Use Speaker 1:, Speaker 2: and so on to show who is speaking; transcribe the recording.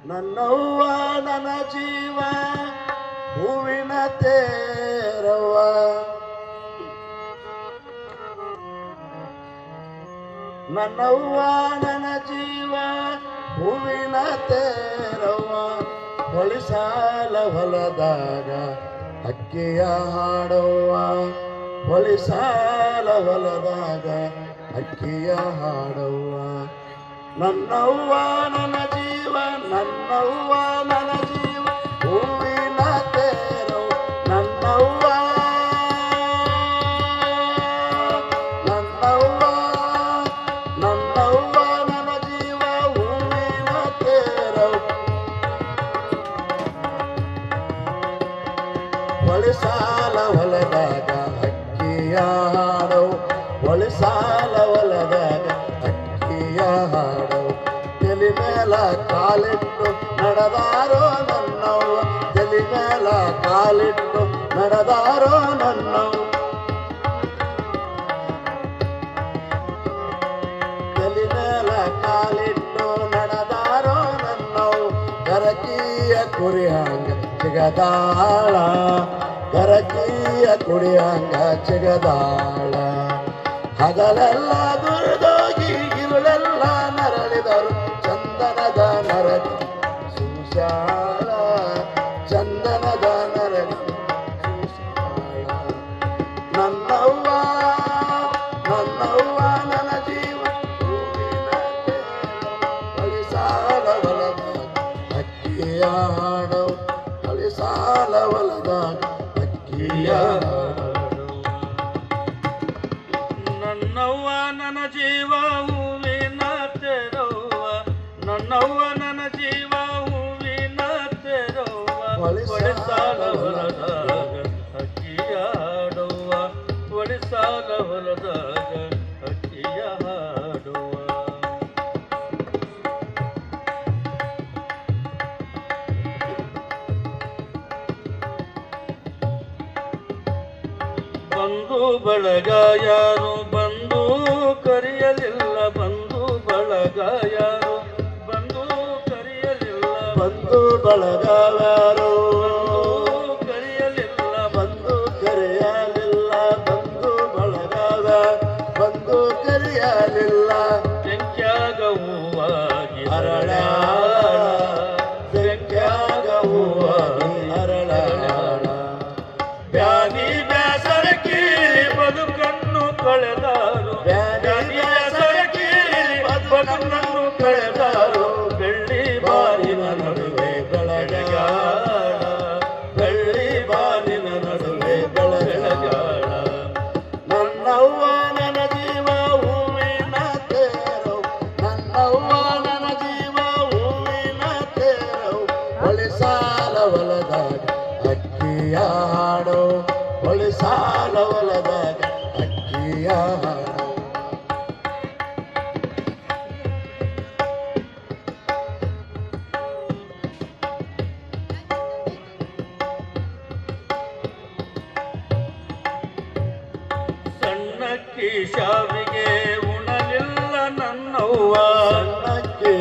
Speaker 1: ನನ್ನವ್ವ ನನ್ನ ಜೀವ ಹೂವಿನ ತೇರವ್ವ. ನನ್ನವ್ವ ನನ್ನ ಜೀವ ಹೂವಿನ ತೇರವ್ವ. ಹೊಳಿಸಾಲ ಹೊಲದಾಗ ಅಕ್ಕಿಯ ಹಾಡವ್ವ. ಹೊಳಿಸಾಲ ಹೊಲದಾಗ ಅಕ್ಕಿಯ ಹಾಡವ್ವ. ನನ್ನವ್ವ ನನ್ನ ಜೀವ, ನನ್ನವ್ವ ನನ್ನ ಜೀವ ಹೂವಿನ ತೇರವ್ವ. ನನ್ನವ್ವ ನನ್ನವ್ವ ನನ್ನವ್ವ ನನ್ನ ಜೀವ ಹೂವಿನ ತೇರವ್ವ. ಹೊಳಿಸಾಲ ಹೊಲದಾಗ ಅಕ್ಕಿಯ ಹಾಡವು. ಹೊಳಿಸಾಲ ಹೊಲದಾಗ ಅಕ್ಕಿಯ ಹಾಡವು. ತಲೆ ಮೇಲ ಕಾಲಿಟ್ಟು ನಡೆದಾರೋ ನನ್ನವ್ವ. ತಲೆ ಮೇಲ ಕಾಲಿಟ್ಟು ನಡೆದಾರೋ ನನ್ನವ್ವ. ತಲೆ ಮೇಲ ಕಾಲಿಟ್ಟು ನಡೆದಾರೋ ನನ್ನವ್ವ. ಕರಕಿಯ ಕುರಿ ಹಂಗ ಚಿಗದಾಳ. ಕರಕಿಯ ಕುಡಿ ಹಂಗ ಚಿಗದಾಳ. ಹಗಲೆಲ್ಲ ದುರ್ದೋಗಿ ಇರುಳೆಲ್ಲ ನರಳಿದರು. ಚಂದನದ ನರಳಿ ಸುಶಾಳ. ಚಂದನದ ನರಳಿ ಸುಶಾಳ. ನನ್ನವ್ವ ನನ್ನವ್ವ ನನ್ನ ಜೀವ ಹೂವಿನ ಹೊಳಿಸಾಲ ಹೊಲದಾಗ ಅಕ್ಕಿಯ ಹಾಡವು. ಹೊಳಿಸಾಲ ಹೊಲದಾಗ ಅಕ್ಕಿಯ
Speaker 2: ನನ್ನವ್ವ ನನ್ನ ಜೀವ ಹೂವಿನ ತೆರವ್ವ. ನನ್ನವ್ವ ನನ್ನ ಜೀವ ಹೂವಿನ ತೆರವ್ವ. ಹೊಳಿಸಾಲ ಹೊಲದಾಗ ಅಕ್ಕಿಯ ಹಾಡುವ. ಹೊಳಿಸಾಲ ಹೊಲದಾಗ ಅಕ್ಕಿಯ ಹಾಡುವ. ಬಂಧು ಬಳಗ ಯಾರು ಬಂದು ಕರೆಯಲಿಲ್ಲ. ಬಂಧು ಬಳಗ ಯಾರು ಬಂದು ಕರೆಯಲಿಲ್ಲ.
Speaker 1: ಬಂಧು ಬಳಗ ಯಾರು
Speaker 2: ಕರೆಯಲಿಲ್ಲ.
Speaker 1: ಬಂದು ಕರೆಯಲಿಲ್ಲ. ಬಂಧು ಬಳಗ ಬಂದು ಕರೆಯಲಿಲ್ಲ.
Speaker 2: ಬೆಂಕ್ಯಾಗ ಹೂವಾಗಿ
Speaker 1: ಅರಳಾಳ. ಬೆಂಕ್ಯಾಗ ಹೂವಾಗಿ ಅರಳಾಳ.
Speaker 2: ಬ್ಯಾನಿ ಬ್ಯಾಸರ ಕೀಳಿ ಬದುಕನ್ನು ಕಳೆದಾರು. ಬ್ಯಾನಿ ಬ್ಯಾಸರ ಕೀಳಿ ಬದುಕನ್ನು ಕಳೆದಾರು. ಬೆಳ್ಳಿ ಬಾರಿನ ನಡುವೆ ಬೆಳಗಾಳ. ಬೆಳ್ಳಿ ಬಾರಿನ ನಡುವೆ ಬೆಳಗಾಳ.
Speaker 1: ನನ್ನವ್ವ ನನ್ನ ಜೀವ ಹೂವಿನ ತೇರವು. ನನ್ನವ್ವ ನನ್ನ ಜೀವ ಹೂವಿನ ತೇರವು. ಹೊಳಿಸಾಲ ಹೊಲದಾಗ ಅಕ್ಕಿಯ ಹಾಡು. ಹೊಳಿಸಾಲ ಹೊಲದಾಗ ಅಕ್ಕಿಯ ಹಾಡು.
Speaker 2: ಸಣ್ಣಕ್ಕಿ ಶಾವಿಗೆ ಉಣಲಿಲ್ಲ ನನ್ನವ್ವ.
Speaker 1: ಸಣ್ಣಕ್ಕಿ